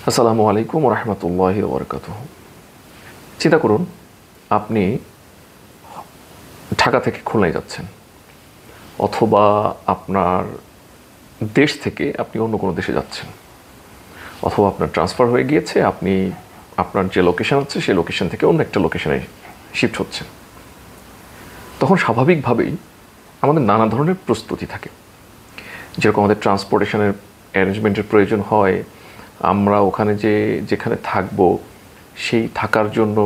আসসালামু আলাইকুম ওয়া রাহমাতুল্লাহি ওয়া বারাকাতুহু। চিন্তা করুন, আপনি ঢাকা থেকে খুলনায় যাচ্ছেন, অথবা আপনার দেশ থেকে আপনি অন্য কোনো দেশে যাচ্ছেন, অথবা আপনার ট্রান্সফার হয়ে গিয়েছে, আপনি আপনার যে লোকেশন আছে সেই লোকেশন থেকে অন্য একটা লোকেশনে শিফট হচ্ছেন। তখন স্বাভাবিকভাবেই আমাদের নানা ধরনের প্রস্তুতি থাকে। যেরকম আমাদের ট্রান্সপোর্টেশনের অ্যারেঞ্জমেন্টের প্রয়োজন হয়, আমরা ওখানে যেখানে থাকবো সেই থাকার জন্য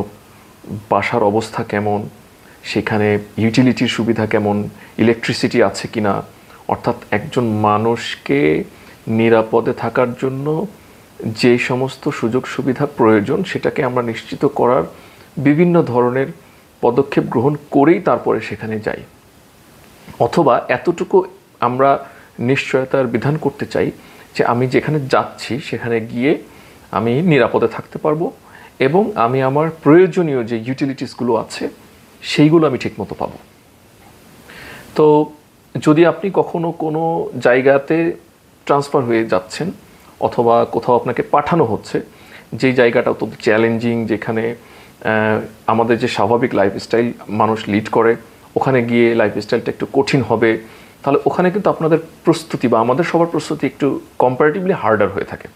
বাসার অবস্থা কেমন, সেখানে ইউটিলিটির সুবিধা কেমন, ইলেকট্রিসিটি আছে কি না, অর্থাৎ একজন মানুষকে নিরাপদে থাকার জন্য যে সমস্ত সুযোগ সুবিধা প্রয়োজন সেটাকে আমরা নিশ্চিত করার বিভিন্ন ধরনের পদক্ষেপ গ্রহণ করেই তারপরে সেখানে যাই। অথবা এতটুকু আমরা নিশ্চয়তার বিধান করতে চাই যে আমি যেখানে যাচ্ছি সেখানে গিয়ে আমি নিরাপদে থাকতে পারবো এবং আমি আমার প্রয়োজনীয় যে ইউটিলিটিসগুলো আছে সেইগুলো আমি ঠিকমতো পাবো। তো যদি আপনি কখনো কোনো জায়গাতে ট্রান্সফার হয়ে যাচ্ছেন অথবা কোথাও আপনাকে পাঠানো হচ্ছে, যেই জায়গাটা অত্যন্ত চ্যালেঞ্জিং, যেখানে আমাদের যে স্বাভাবিক লাইফস্টাইল মানুষ লিড করে, ওখানে গিয়ে লাইফস্টাইলটা একটু কঠিন হবে, তাহলে ওখানে কিন্তু আপনাদের প্রস্তুতি বা আমাদের সবার প্রস্তুতি একটু কম্পারেটিভলি হার্ডার হয়ে থাকে।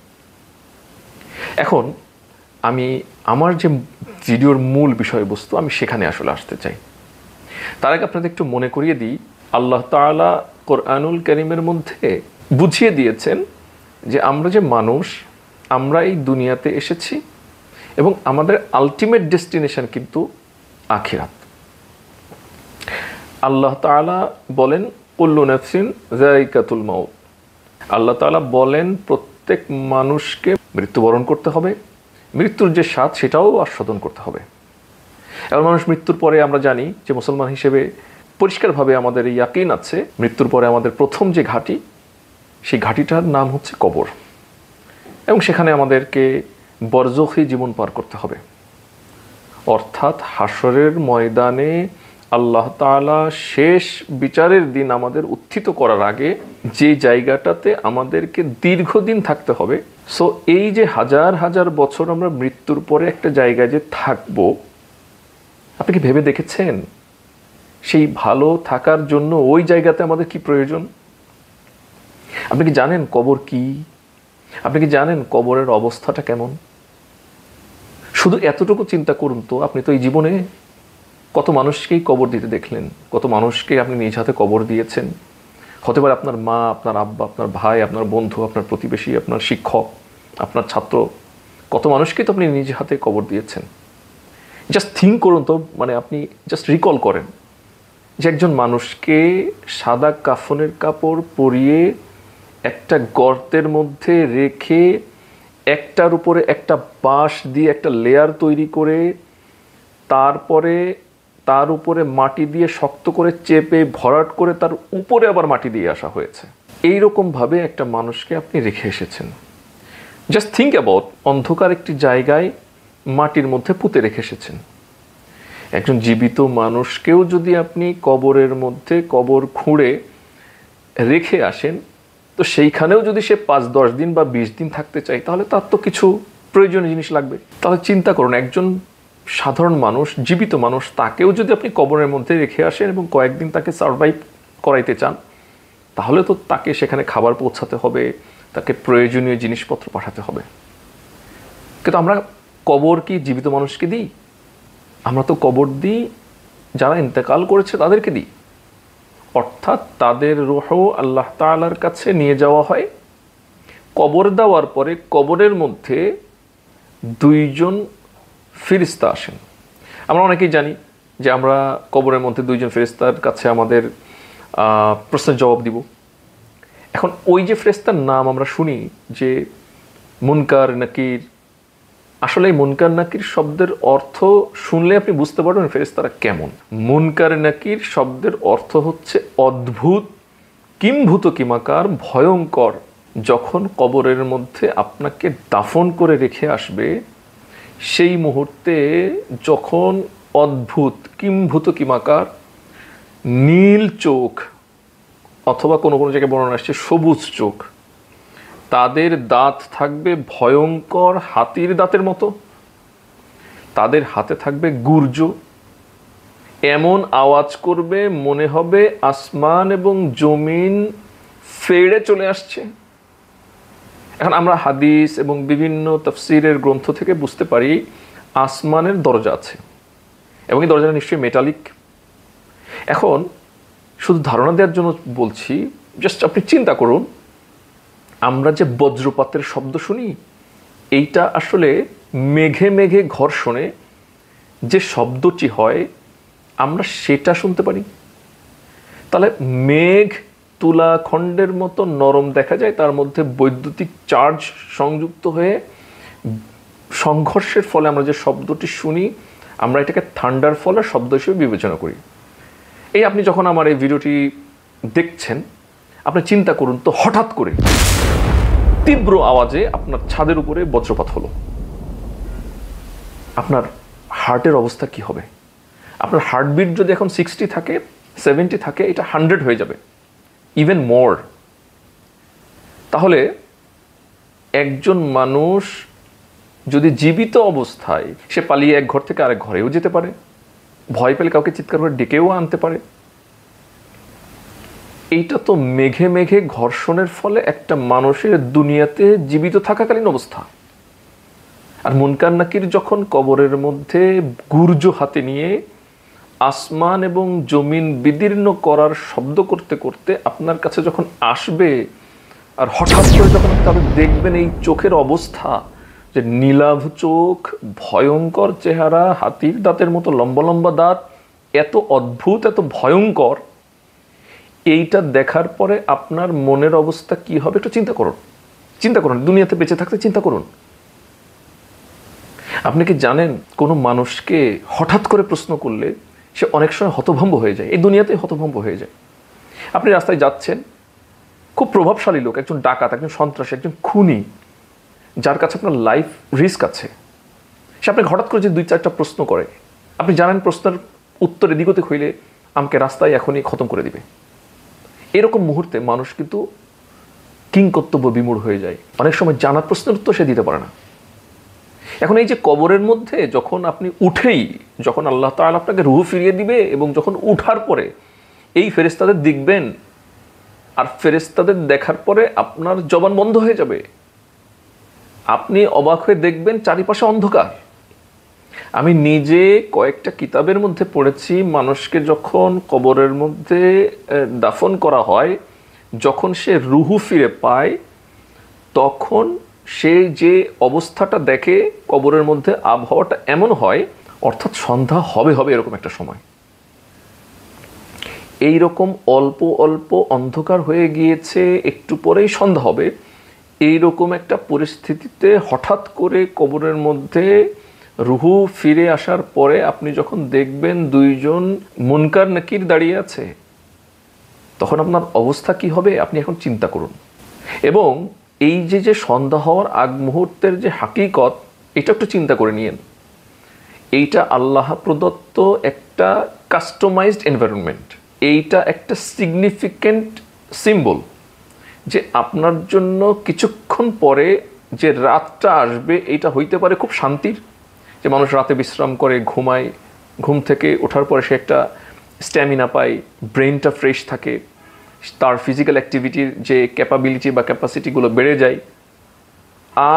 এখন আমি আমার যে ভিডিওর মূল বিষয়বস্তু আমি সেখানে আসলে আসতে চাই। তার আগে আপনাদের একটু মনে করিয়ে দিই, আল্লাহ তাআলা কোরআনুল কারীমের মধ্যে বুঝিয়ে দিয়েছেন যে আমরা যে মানুষ, আমরা এই দুনিয়াতে এসেছি এবং আমাদের আলটিমেট ডেস্টিনেশন কিন্তু আখিরাত। আল্লাহ তাআলা বলেন কুল্লু নাফসিন যায়িকাতুল মাউত। আল্লাহ তাআলা বলেন প্রত্যেক মানুষকে মৃত্যুবরণ করতে হবে, মৃত্যুর যে স্বাদ সেটাও আস্বাদন করতে হবে। এবার মানুষ মৃত্যুর পরে, আমরা জানি যে মুসলমান হিসেবে পরিষ্কারভাবে আমাদের এই ইয়াকিন আছে, মৃত্যুর পরে আমাদের প্রথম যে ঘাঁটি, সেই ঘাঁটিটার নাম হচ্ছে কবর, এবং সেখানে আমাদেরকে বরজখী জীবন পার করতে হবে। অর্থাৎ হাসরের ময়দানে আল্লাহ তাআলা শেষ বিচারের দিন আমাদের উত্থিত করার আগে যে জায়গাটাতে আমাদেরকে দীর্ঘদিন থাকতে হবে, সো এই যে হাজার হাজার বছর আমরা মৃত্যুর পরে একটা জায়গায় যে থাকবো, আপনি কি ভেবে দেখেছেন সেই ভালো থাকার জন্য ওই জায়গাতে আমাদের কি প্রয়োজন? আপনি কি জানেন কবর কি? আপনি কি জানেন কবরের অবস্থাটা কেমন? শুধু এতটুকু চিন্তা করুন তো, আপনি তো এই জীবনে কত মানুষকেই কবর দিতে দেখলেন, কত মানুষকে আপনি নিজ হাতে কবর দিয়েছেন। হতে পারে আপনার মা, আপনার আব্বা, আপনার ভাই, আপনার বন্ধু, আপনার প্রতিবেশী, আপনার শিক্ষক, আপনার ছাত্র, কত মানুষকেই তো আপনি নিজ হাতে কবর দিয়েছেন। জাস্ট থিঙ্ক করুন তো, মানে আপনি জাস্ট রিকল করেন যে একজন মানুষকে সাদা কাফনের কাপড় পরিয়ে একটা গর্তের মধ্যে রেখে একটার উপরে একটা বাঁশ দিয়ে একটা লেয়ার তৈরি করে তারপরে তার উপরে মাটি দিয়ে শক্ত করে চেপে ভরাট করে তার উপরে আবার মাটি দিয়ে আসা হয়েছে। এইরকমভাবে একটা মানুষকে আপনি রেখে এসেছেন। জাস্ট থিঙ্ক অ্যাবাউট, অন্ধকার একটি জায়গায় মাটির মধ্যে পুঁতে রেখে এসেছেন। একজন জীবিত মানুষকেও যদি আপনি কবরের মধ্যে কবর খুঁড়ে রেখে আসেন, তো সেইখানেও যদি সে 5-10 দিন বা 20 দিন থাকতে চায়, তাহলে তার তো কিছু প্রয়োজনীয় জিনিস লাগবে। তাহলে চিন্তা করুন, একজন সাধারণ মানুষ, জীবিত মানুষ, তাকেও যদি আপনি কবরের মধ্যে রেখে আসেন এবং কয়েকদিন তাকে সারভাইভ করাইতে চান, তাহলে তো তাকে সেখানে খাবার পৌঁছাতে হবে, তাকে প্রয়োজনীয় জিনিসপত্র পাঠাতে হবে। কিন্তু আমরা কবর কি জীবিত মানুষকে দিই? আমরা তো কবর দিই যারা ইন্তেকাল করেছে তাদেরকে দিই। অর্থাৎ তাদের রূহ আল্লাহ তাআলার কাছে নিয়ে যাওয়া হয়। কবর দেওয়ার পরে কবরের মধ্যে 2 জন ফেরেশতা আসেন। আমরা অনেকেই জানি যে আমরা কবরের মধ্যে 2 জন ফেরেশতার কাছে আমাদের প্রশ্নের জবাব দিব। এখন ওই যে ফেরেশতার নাম আমরা শুনি যে মুনকার নাকির, আসলে এই মুনকার নাকির শব্দের অর্থ শুনলে আপনি বুঝতে পারবেন ফেরেশতারা কেমন। মুনকার নাকির শব্দের অর্থ হচ্ছে অদ্ভুত, কিম্ভূত কিমাকার, ভয়ঙ্কর। যখন কবরের মধ্যে আপনাকে দাফন করে রেখে আসবে, সেই মুহূর্তে যখন অদ্ভুত, কিম্ভূত কিমাকার, নীল চোখ, অথবা কোনো কোনো জায়গায় বর্ণনা আসছে সবুজ চোখ, তাদের দাঁত থাকবে ভয়ঙ্কর হাতির দাঁতের মতো, তাদের হাতে থাকবে গুর্জ, এমন আওয়াজ করবে মনে হবে আসমান এবং জমিন ফেড়ে চলে আসছে। এখন আমরা হাদিস এবং বিভিন্ন তাফসীরের গ্রন্থ থেকে বুঝতে পারি আসমানের দরজা আছে এবং এই দরজাটা নিশ্চয়ই মেটালিক। এখন শুধু ধারণা দেওয়ার জন্য বলছি, জাস্ট আপনি চিন্তা করুন, আমরা যে বজ্রপাতের শব্দ শুনি, এইটা আসলে মেঘে মেঘে ঘর্ষণে যে শব্দটি হয় আমরা সেটা শুনতে পারি। তাহলে মেঘ তুলা খণ্ডের মতো নরম দেখা যায়, তার মধ্যে বৈদ্যুতিক চার্জ সংযুক্ত হয়ে সংঘর্ষের ফলে আমরা যে শব্দটি শুনি, আমরা এটাকে থান্ডার ফলের শব্দ হিসেবে বিবেচনা করি। এই আপনি যখন আমার এই ভিডিওটি দেখছেন, আপনি চিন্তা করুন তো, হঠাৎ করে তীব্র আওয়াজে আপনার ছাদের উপরে বজ্রপাত হলো, আপনার হার্টের অবস্থা কি হবে? আপনার হার্টবিট যদি এখন 60 থাকে, 70 থাকে, এটা 100 হয়ে যাবে, ইভেন মোর। তাহলে একজন মানুষ যদি জীবিত অবস্থায় সে পালিয়ে এক ঘর থেকে আরেক ঘরেও যেতে পারে, ভয় পেলে কাউকে চিৎকার করে ডেকেও আনতে পারে, এইটা তো মেঘে মেঘে ঘর্ষণের ফলে একটা মানুষের দুনিয়াতে জীবিত থাকাকালীন অবস্থা। আর মুনকার নাকির যখন কবরের মধ্যে গুর্জ হাতে নিয়ে আসমান এবং জমিন বিদীর্ণ করার শব্দ করতে করতে আপনার কাছে যখন আসবে, আর হঠাৎ করে যখন তাদের দেখবেন এই চোখের অবস্থা, যে নীলাভ চোখ, ভয়ঙ্কর চেহারা, হাতির দাঁতের মতো লম্বা লম্বা দাঁত, এত অদ্ভুত, এত ভয়ঙ্কর, এইটা দেখার পরে আপনার মনের অবস্থা কি হবে একটু চিন্তা করুন। চিন্তা করুন, দুনিয়াতে বেঁচে থাকতে চিন্তা করুন। আপনি কি জানেন, কোনো মানুষকে হঠাৎ করে প্রশ্ন করলে সে অনেক সময় হতভম্ব হয়ে যায়, এই দুনিয়াতে হতভম্ব হয়ে যায়। আপনি রাস্তায় যাচ্ছেন, খুব প্রভাবশালী লোক, একজন ডাকাত, একজন সন্ত্রাসী, একজন খুনি, যার কাছে আপনার লাইফ রিস্ক আছে, সে আপনাকে হঠাৎ করে যে 2-4টা প্রশ্ন করে, আপনি জানেন প্রশ্নের উত্তর এদিক ওদিক হইলে আমাকে রাস্তায় এখনই খতম করে দিবে। এরকম মুহূর্তে মানুষ কিন্তু কিংকর্তব্য বিমূঢ় হয়ে যায়। অনেক সময় জানা প্রশ্নের উত্তর সে দিতে পারে না। এখন এই যে কবরের মধ্যে যখন আপনি উঠেই, যখন আল্লাহ তাআলা আপনাকে রূহ ফিরিয়ে দিবে এবং যখন উঠার পরে এই ফেরেশতাদের দেখবেন, আর ফেরেশতাদের দেখার পরে আপনার জবান বন্ধ হয়ে যাবে, আপনি অবাক হয়ে দেখবেন চারিপাশে অন্ধকার। আমি নিজে কয়েকটা কিতাবের মধ্যে পড়েছি, মানুষকে যখন কবরের মধ্যে দাফন করা হয়, যখন সে রূহ ফিরে পায়, তখন সে যে অবস্থাটা দেখে কবরের মধ্যে, আবহাওয়াটা এমন হয়, অর্থাৎ সন্ধ্যা হবে হবে এরকম একটা সময়। এই রকম অল্প অল্প অন্ধকার হয়ে গিয়েছে, একটু পরেই সন্ধ্যা হবে, এই রকম একটা পরিস্থিতিতে হঠাৎ করে কবরের মধ্যে রূহ ফিরে আসার পরে আপনি যখন দেখবেন 2জন মুনকার নাকির দাঁড়িয়ে আছে, তখন আপনার অবস্থা কি হবে আপনি এখন চিন্তা করুন। এবং এই যে সন্ধ্যা হওয়ার আগ মুহূর্তের যে হাকিকত, এটা একটু চিন্তা করে নিয়েন। এইটা আল্লাহ প্রদত্ত একটা কাস্টমাইজড এনভায়রনমেন্ট, এইটা একটা সিগনিফিক্যান্ট সিম্বল যে আপনার জন্য কিছুক্ষণ পরে যে রাতটা আসবে, এইটা হইতে পারে খুব শান্তির, যে মানুষ রাতে বিশ্রাম করে, ঘুমায়, ঘুম থেকে ওঠার পরে সে একটা স্ট্যামিনা পায়, ব্রেনটা ফ্রেশ থাকে, তার ফিজিক্যাল অ্যাক্টিভিটির যে ক্যাপাবিলিটি বা ক্যাপাসিটিগুলো বেড়ে যায়।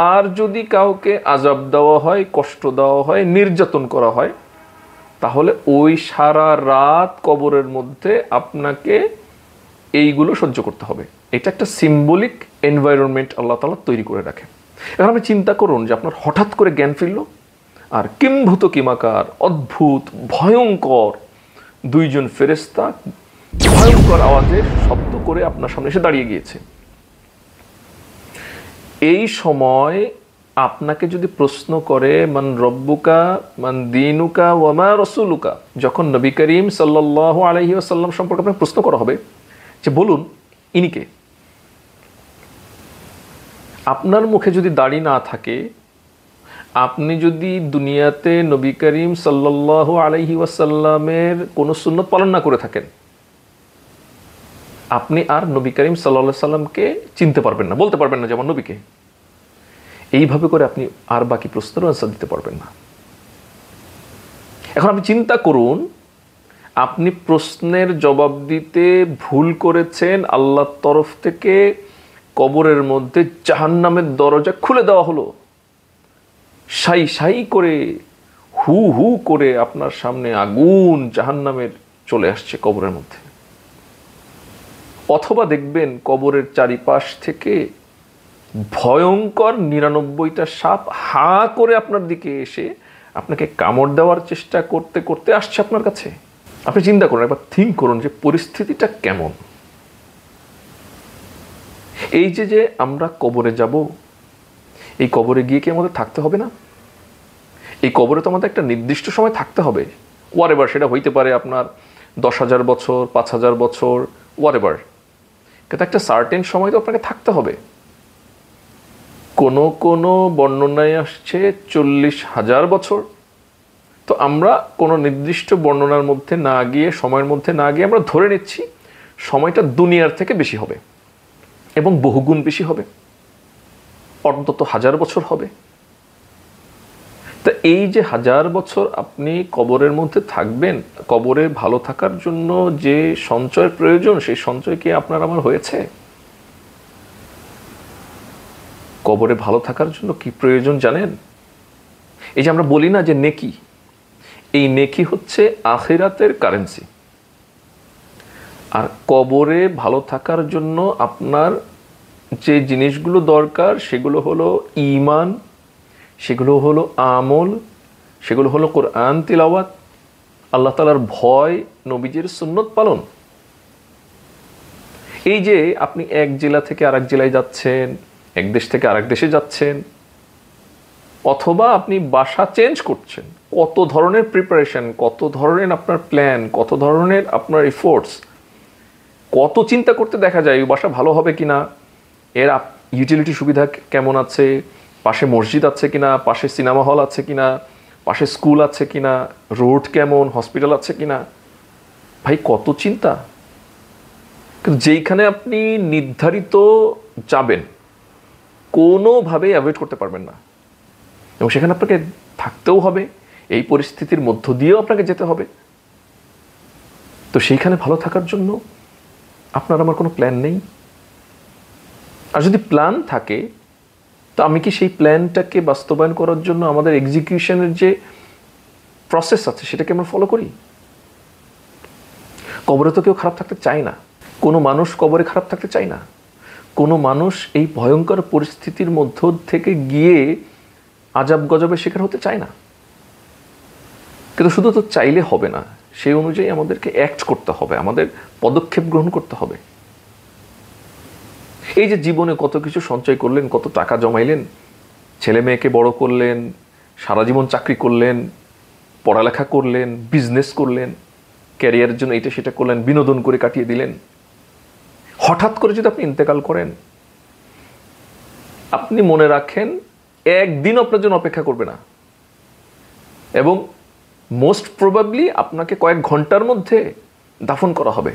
আর যদি কাউকে আযাব দেওয়া হয়, কষ্ট দেওয়া হয়, নির্যাতন করা হয়, তাহলে ওই সারা রাত কবরের মধ্যে আপনাকে এইগুলো সহ্য করতে হবে। এটা একটা সিম্বলিক এনভায়রনমেন্ট আল্লাহ তাআলা তৈরি করে রাখে। এখন আপনি চিন্তা করুন যে আপনার হঠাৎ করে জ্ঞান ফিরল, আর কিম্ভূত কিমাকার, অদ্ভুত ভয়ঙ্কর 2জন ফেরেশতা ভয়ঙ্কর আওয়াজে শব্দ করে আপনার সামনে এসে দাঁড়িয়ে গিয়েছে। এই সময় আপনাকে যদি প্রশ্ন করে মান রব্বুকা মান দীনুকা ওয়া মা রাসূলুকা, যখন নবী করিম সাল্লাল্লাহু আলাইহি ওয়াসাল্লাম সম্পর্কে আপনাকে প্রশ্ন করা হবে যে বলুন ইনি কে, আপনার মুখে যদি দাড়ি না থাকে, আপনি যদি দুনিয়াতে নবী করিম সাল্লাল্লাহু আলাইহি ওয়াসাল্লামের কোনো সুন্নত পালন না করে থাকেন, আপনি আর নবী করিম সাল্লাল্লাহু আলাইহি সাল্লামকে চিনতে পারবেন না, বলতে পারবেন না যেমন নবীকে। এইভাবে করে আপনি আর বাকি প্রশ্নেরও অ্যান্সার দিতে পারবেন না। এখন আপনি চিন্তা করুন, আপনি প্রশ্নের জবাব দিতে ভুল করেছেন, আল্লাহর তরফ থেকে কবরের মধ্যে জাহান্নামের দরজা খুলে দেওয়া হলো, সাই সাই করে, হু হু করে আপনার সামনে আগুন জাহান্নামের চলে আসছে কবরের মধ্যে। অথবা দেখবেন কবরের চারিপাশ থেকে ভয়ঙ্কর 99টা সাপ হা করে আপনার দিকে এসে আপনাকে কামড় দেওয়ার চেষ্টা করতে করতে আসছে আপনার কাছে। আপনি চিন্তা করুন, একবার থিঙ্ক করুন যে পরিস্থিতিটা কেমন। এই যে আমরা কবরে যাব, এই কবরে গিয়ে কি আমাদের থাকতে হবে না? এই কবরে তো আমাদের একটা নির্দিষ্ট সময় থাকতে হবে, ওয়ারেভার, সেটা হইতে পারে আপনার 10,000 বছর, 5,000 বছর, ওয়ারেভার, কিন্তু একটা সার্টেন সময় তো আপনাকে থাকতে হবে। কোনো কোনো বর্ণনায় আসছে 40,000 বছর। তো আমরা কোনো নির্দিষ্ট বর্ণনার মধ্যে না গিয়ে, সময়ের মধ্যে না গিয়ে আমরা ধরে নিচ্ছি সময়টা দুনিয়ার থেকে বেশি হবে এবং বহুগুণ বেশি হবে, অন্তত 1000 বছর হবে। তা এই যে 1000 বছর আপনি কবরের মধ্যে থাকবেন, কবরে ভালো থাকার জন্য যে সঞ্চয়ের প্রয়োজন, সেই সঞ্চয় কি আপনার আমার হয়েছে? কবরে ভালো থাকার জন্য কি প্রয়োজন জানেন? এই যে আমরা বলি না যে নেকি, এই নেকি হচ্ছে আখিরাতের কারেন্সি। আর কবরে ভালো থাকার জন্য আপনার যে জিনিসগুলো দরকার সেগুলো হলো ঈমান, সেগুলো হলো আমল, সেগুলো হলো কোরআন তিলাওয়াত, আল্লাহ তাআলার ভয়, নবীজির সুন্নত পালন। এই যে আপনি এক জেলা থেকে আরেক জেলায় যাচ্ছেন, এক দেশ থেকে আরেক দেশে যাচ্ছেন, অথবা আপনি বাসা চেঞ্জ করছেন, কত ধরনের প্রিপারেশন, কত ধরনের আপনার প্ল্যান, কত ধরনের আপনার এফোর্টস, কত চিন্তা করতে দেখা যায় বাসা ভালো হবে কিনা, এর ইউটিলিটি সুবিধা কেমন আছে, পাশে মসজিদ আছে কিনা, পাশে সিনেমা হল আছে কিনা, পাশে স্কুল আছে কিনা, রোড কেমন, হসপিটাল আছে কিনা। ভাই কত চিন্তা। কিন্তু যেইখানে আপনি নির্ধারিত যাবেন, কোনোভাবেই অ্যাভয়েড করতে পারবেন না, এবং সেখানে আপনাকে থাকতেও হবে, এই পরিস্থিতির মধ্য দিয়েও আপনাকে যেতে হবে। তো সেইখানে ভালো থাকার জন্য আপনার আমার কোনো প্ল্যান নেই। আর যদি প্ল্যান থাকে, তো আমি কি সেই প্ল্যানটাকে বাস্তবায়ন করার জন্য আমাদের এক্সিকিউশনের যে প্রসেস আছে সেটাকে আমরা ফলো করি? কবরে তো কেউ খারাপ থাকতে চায় না, কোনো মানুষ কবরে খারাপ থাকতে চায় না, কোনো মানুষ এই ভয়ঙ্কর পরিস্থিতির মধ্য থেকে গিয়ে আজাব গজবের শিকার হতে চায় না। কিন্তু শুধু তো চাইলে হবে না, সেই অনুযায়ী আমাদেরকে অ্যাক্ট করতে হবে, আমাদের পদক্ষেপ গ্রহণ করতে হবে। এই যে জীবনে কত কিছু সঞ্চয় করলেন, কত টাকা জমাইলেন, ছেলে মেয়েকে বড় করলেন, সারা জীবন চাকরি করলেন, পড়ালেখা করলেন, বিজনেস করলেন, ক্যারিয়ারের জন্য এটা সেটা করলেন, বিনোদন করে কাটিয়ে দিলেন। হঠাৎ করে যদি আপনি ইন্তেকাল করেন, আপনি মনে রাখেন একদিন আপনার জন্য অপেক্ষা করবে না, এবং মোস্ট প্রবাবলি আপনাকে কয়েক ঘন্টার মধ্যে দাফন করা হবে।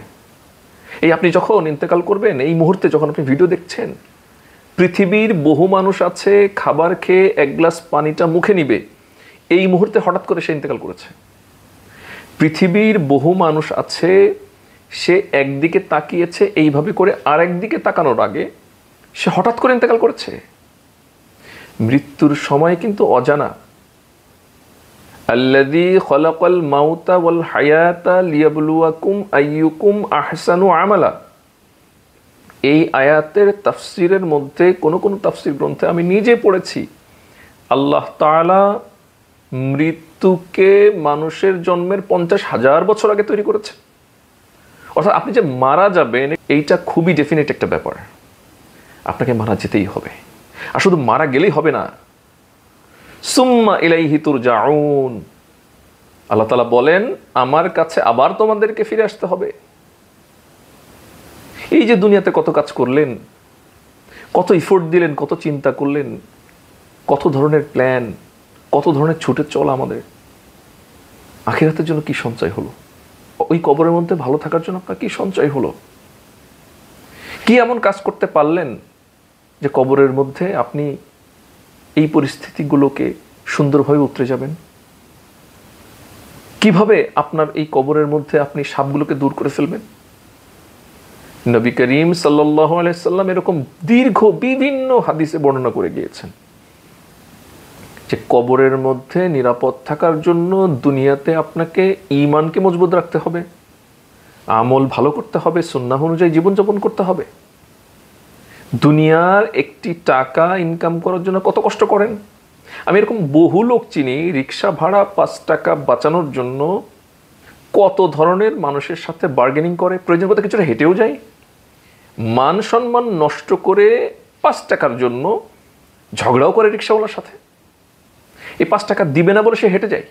এই আপনি যখন ইন্তেকাল করবেন, এই মুহূর্তে যখন আপনি ভিডিও দেখছেন, পৃথিবীর বহু মানুষ আছে খাবার খেয়ে এক গ্লাস পানিটা মুখে নিবে, এই মুহূর্তে হঠাৎ করে সে ইন্তেকাল করেছে। পৃথিবীর বহু মানুষ আছে, সে একদিকে তাকিয়েছে এইভাবে করে, আর একদিকে তাকানোর আগে সে হঠাৎ করে ইন্তেকাল করেছে। মৃত্যুর সময় কিন্তু অজানা। আল্লাযী খালাকাল মাউতা ওয়াল হায়াতা লিয়াবলুয়াকুম আইয়ুকুম আহসানু আমালা। এই আয়াতের তাফসিরের মধ্যে কোনো কোনো তাফসির গ্রন্থে আমি নিজে পড়েছি, আল্লাহ তাআলা মৃত্যুকে মানুষের জন্মের 50,000 বছর আগে তৈরি করেছে। অর্থাৎ আপনি যে মারা যাবেন, এইটা খুবই ডেফিনেট একটা ব্যাপার, আপনাকে মারা যেতেই হবে। আর শুধু মারা গেলেই হবে না, সুম্মা ইলাইহি তুরজাউন। আল্লাহ তাআলা বলেন, আমার কাছে আবার তোমাদেরকে ফিরে আসতে হবে। এই যে দুনিয়াতে কত কাজ করলেন, কত এফোর্ট দিলেন, কত চিন্তা করলেন, কত ধরনের প্ল্যান, কত ধরনের ছুটে চলা, আমাদের আখিরাতের জন্য কি সঞ্চয় হলো? ওই কবরের মধ্যে ভালো থাকার জন্য আপনার কি সঞ্চয় হলো? কি এমন কাজ করতে পারলেন যে কবরের মধ্যে আপনি এই পরিস্থিতিগুলোকে সুন্দরভাবে উতরে যাবেন? কিভাবে আপনার এই কবরের মধ্যে আপনি সাপগুলোকে দূর করে ফেলবেন? নবী করিম সাল্লাল্লাহু আলাইহি সাল্লাম এরকম দীর্ঘ বিভিন্ন হাদিসে বর্ণনা করে গিয়েছেন যে কবরের মধ্যে নিরাপদ থাকার জন্য দুনিয়াতে আপনাকে ঈমানকে মজবুত রাখতে হবে, আমল ভালো করতে হবে, সুন্নাহ অনুযায়ী জীবনযাপন করতে হবে। দুনিয়ার একটি টাকা ইনকাম করার জন্য কত কষ্ট করেন। আমি এরকম বহু লোক চিনি, রিক্সা ভাড়া 5 টাকা বাঁচানোর জন্য কত ধরনের মানুষের সাথে বার্গেনিং করে, প্রয়োজন মতো কিছুটা হেঁটেও যায়, মান সম্মান নষ্ট করে 5 টাকার জন্য ঝগড়াও করে রিক্সাওয়ালার সাথে। এই 5 টাকা দিবে না বলে সে হেঁটে যায়।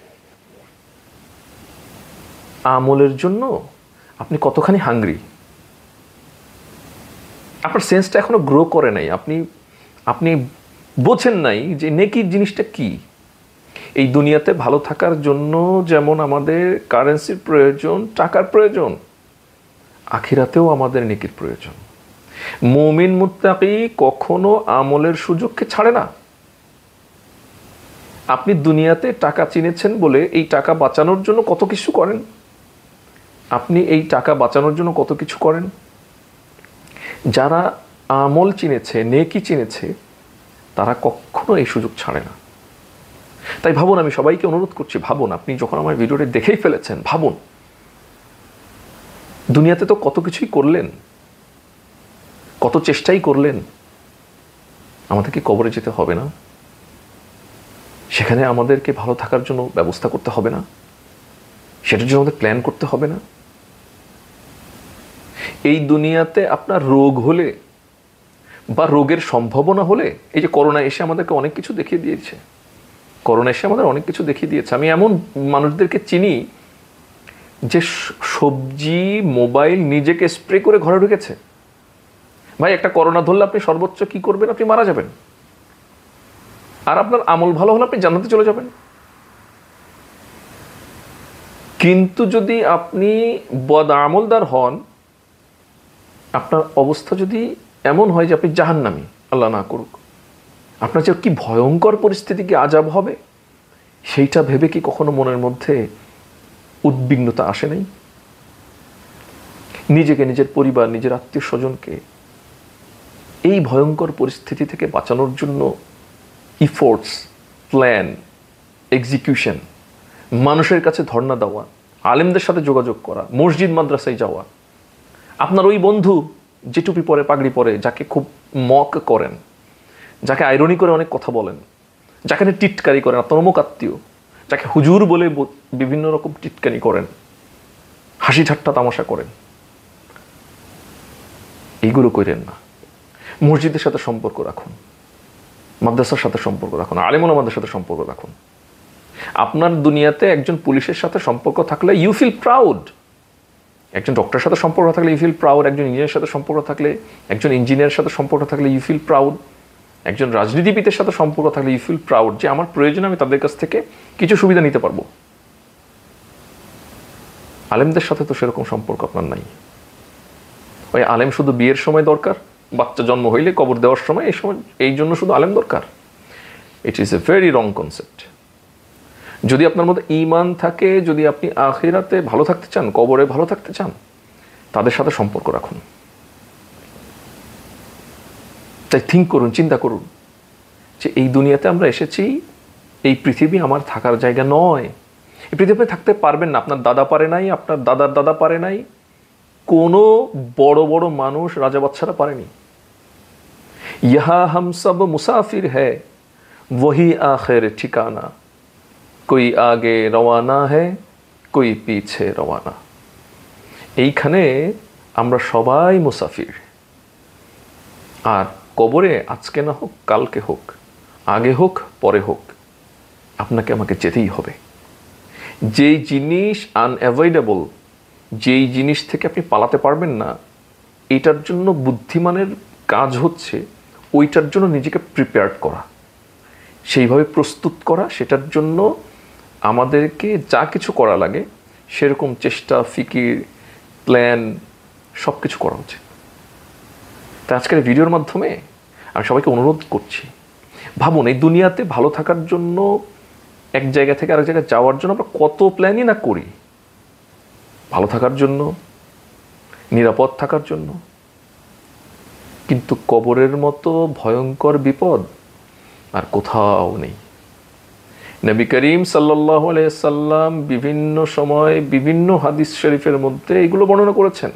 আমলের জন্য আপনি কতখানি হাংরি, আপনার সেন্সটা এখনো গ্রো করে নাই, আপনি বোঝেন নাই যে নেকির জিনিসটা কি। এই দুনিয়াতে ভালো থাকার জন্য যেমন আমাদের কারেন্সির প্রয়োজন, টাকার প্রয়োজন, আখিরাতেও আমাদের নেকির প্রয়োজন। মুমিন মুত্তাকি কখনো আমলের সুযোগকে ছাড়ে না। আপনি দুনিয়াতে টাকা চিনেছেন বলে এই টাকা বাঁচানোর জন্য কত কিছু করেন, আপনি এই টাকা বাঁচানোর জন্য কত কিছু করেন। যারা আমল চিনেছে, নেকি চিনেছে, তারা কখনো এই সুযোগ ছাড়ে না। তাই ভাবুন, আমি সবাইকে অনুরোধ করছি, ভাবুন, আপনি যখন আমার ভিডিওটি দেখেই ফেলেছেন, ভাবুন দুনিয়াতে তো কত কিছুই করলেন, কত চেষ্টাই করলেন, আমাদের কি কবরে যেতে হবে না? সেখানে আমাদেরকে ভালো থাকার জন্য ব্যবস্থা করতে হবে না? সেটার জন্য আমাদের প্ল্যান করতে হবে না? এই দুনিয়াতে আপনার রোগ হলে বা রোগের সম্ভাবনা হলে, এই যে করোনা এসে আমাদেরকে অনেক কিছু দেখিয়ে দিয়েছে, করোনা এসে আমাদের অনেক কিছু দেখিয়ে দিয়েছে। আমি এমন মানুষদেরকে চিনি যে সবজি, মোবাইল নিজেকে স্প্রে করে ঘরে ঢুকেছে। ভাই, একটা করোনা ধরলে আপনি সর্বোচ্চ কি করবেন? আপনি মারা যাবেন। আর আপনার আমল ভালো হলে আপনি জান্নাতে চলে যাবেন। কিন্তু যদি আপনি বদআমলদার হন, আপনার অবস্থা যদি এমন হয় যে আপনি জাহান্নামী, আল্লাহ না করুক, আপনার যে কি ভয়ঙ্কর পরিস্থিতি, কি আযাব হবে, সেইটা ভেবে কি কখনো মনের মধ্যে উদ্বিগ্নতা আসে নাই? নিজেকে, নিজের পরিবার, নিজের আত্মীয় স্বজনকে এই ভয়ঙ্কর পরিস্থিতি থেকে বাঁচানোর জন্য ইফোর্টস, প্ল্যান, এক্সিকিউশন, মানুষের কাছে ধর্ণা দেওয়া, আলেমদের সাথে যোগাযোগ করা, মসজিদ মাদ্রাসায় যাওয়া, আপনার ওই বন্ধু যে টুপি পরে, পাগড়ি পরে, যাকে খুব মক করেন, যাকে আইরনি করে অনেক কথা বলেন, যাকে টিটকারি করেন, আপনার অমুক আত্মীয়, যাকে হুজুর বলে বিভিন্ন রকম টিটকারি করেন, হাসি ঠাট্টা তামাশা করেন, এইগুলো করেন না। মসজিদের সাথে সম্পর্ক রাখুন, মাদ্রাসার সাথে সম্পর্ক রাখুন, আলেম ওলামাদের সাথে সম্পর্ক রাখুন। আপনার দুনিয়াতে একজন পুলিশের সাথে সম্পর্ক থাকলে ইউ ফিল প্রাউড, একজন ডক্টরের সাথে সম্পর্ক থাকলে ইউ ফিল প্রাউড, একজন ইঞ্জিনিয়ারের সাথে সম্পর্ক থাকলে, একজন ইঞ্জিনিয়ারের সাথে সম্পর্ক থাকলে ইউ ফিল প্রাউড, একজন রাজনীতিবিদের সাথে সম্পর্ক থাকলে ইউ ফিল প্রাউড যে আমার প্রয়োজনে আমি তাদের কাছ থেকে কিছু সুবিধা নিতে পারবো। আলেমদের সাথে তো সেরকম সম্পর্ক আপনার নাই। ওই আলেম শুধু বিয়ের সময় দরকার, বাচ্চা জন্ম হইলে, কবর দেওয়ার সময়, এই সময় এই জন্য শুধু আলেম দরকার। It is a very wrong concept. যদি আপনার মধ্যে ঈমান থাকে, যদি আপনি আখিরাতে ভালো থাকতে চান, কবরে ভালো থাকতে চান, তাদের সাথে সম্পর্ক রাখুন। তাই থিঙ্ক করুন, চিন্তা করুন যে এই দুনিয়াতে আমরা এসেছি, এই পৃথিবী আমার থাকার জায়গা নয়। এই পৃথিবীতে থাকতে পারবেন না। আপনার দাদা পারে নাই, আপনার দাদার দাদা পারে নাই, কোনো বড় বড় মানুষ, রাজা বাদশারা পারেনি। ইহা হাম সব মুসাফির হ্যায়, ওহি আখের ঠিকানা, কোই আগে রওয়ানা হ্যায়, কোই পিছে রওয়ানা। এইখানে আমরা সবাই মুসাফির। আর কবরে আজকে না হোক, কালকে হোক, আগে হোক, পরে হোক, আপনাকে আমাকে যেতেই হবে। যেই জিনিস আনঅ্যাভয়েডেবল, যেই জিনিস থেকে আপনি পালাতে পারবেন না, এটার জন্য বুদ্ধিমানের কাজ হচ্ছে ওইটার জন্য নিজেকে প্রিপেয়ার করা, সেইভাবে প্রস্তুত করা। সেটার জন্য আমাদেরকে যা কিছু করা লাগে সেরকম চেষ্টা, ফিকির, প্ল্যান সব কিছু করা উচিত। তাই আজকের এই ভিডিওর মাধ্যমে আমি সবাইকে অনুরোধ করছি, ভাবুন এই দুনিয়াতে ভালো থাকার জন্য, এক জায়গা থেকে আরেক জায়গায় যাওয়ার জন্য আমরা কত প্ল্যানই না করি, ভালো থাকার জন্য, নিরাপদ থাকার জন্য। কিন্তু কবরের মতো ভয়ঙ্কর বিপদ আর কোথাও নেই। নবী করিম সাল্লাল্লাহু আলাইহি সাল্লাম বিভিন্ন সময় বিভিন্ন হাদিস শরীফের মধ্যে এগুলো বর্ণনা করেছেন।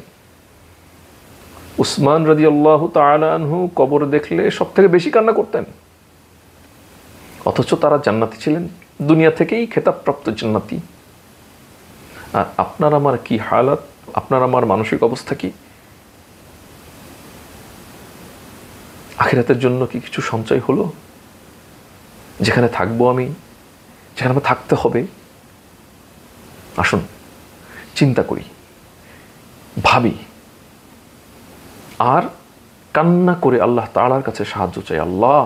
উসমান রাদিয়াল্লাহু তাআলা আনহু কবর দেখলে সবথেকে বেশি কান্না করতেন, অথচ তারা জান্নাতি ছিলেন, দুনিয়া থেকেই খেতাবপ্রাপ্ত জান্নাতি। আর আপনার আমার কি হালাত, আপনার আমার মানসিক অবস্থা কি? আখিরাতের জন্য কি কিছু সঞ্চয় হলো? যেখানে থাকবো আমি, যেখানে আমার থাকতে হবে, আসুন চিন্তা করি, ভাবি, আর কান্না করে আল্লাহ তাআলার কাছে সাহায্য চাই। আল্লাহ,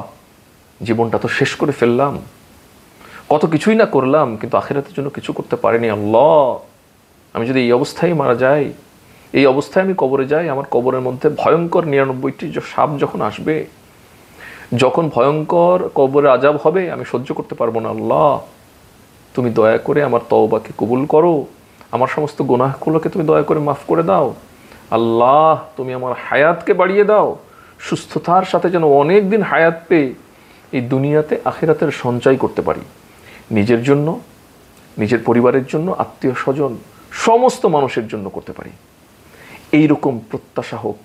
জীবনটা তো শেষ করে ফেললাম, কত কিছুই না করলাম, কিন্তু আখিরাতের জন্য কিছু করতে পারিনি। আল্লাহ, আমি যদি এই অবস্থায় মারা যাই, এই অবস্থায় আমি কবরে যাই, আমার কবরের মধ্যে ভয়ঙ্কর 99টি সাপ যখন আসবে, যখন ভয়ঙ্কর কবরে আযাব হবে, আমি সহ্য করতে পারবো না। আল্লাহ, তুমি দয়া করে আমার তওবাকে কবুল করো, আমার সমস্ত গুনাহগুলোকে তুমি দয়া করে মাফ করে দাও। আল্লাহ, তুমি আমার হায়াতকে বাড়িয়ে দাও, সুস্থতার সাথে যেন অনেক দিন হায়াত পেয়ে এই দুনিয়াতে আখিরাতের সঞ্চয় করতে পারি, নিজের জন্য, নিজের পরিবারের জন্য, আত্মীয় স্বজন, সমস্ত মানুষের জন্য করতে পারি। এইরকম প্রত্যাশা হোক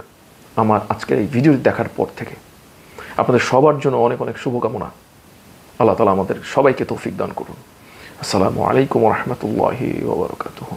আমার আজকের এই ভিডিও দেখার পর থেকে। আপনাদের সবার জন্য অনেক অনেক শুভকামনা। আল্লাহ তাআলা আমাদের সবাইকে তৌফিক দান করুন। আসসালামু আলাইকুম ওয়া রাহমাতুল্লাহি ওয়া বারাকাতুহু।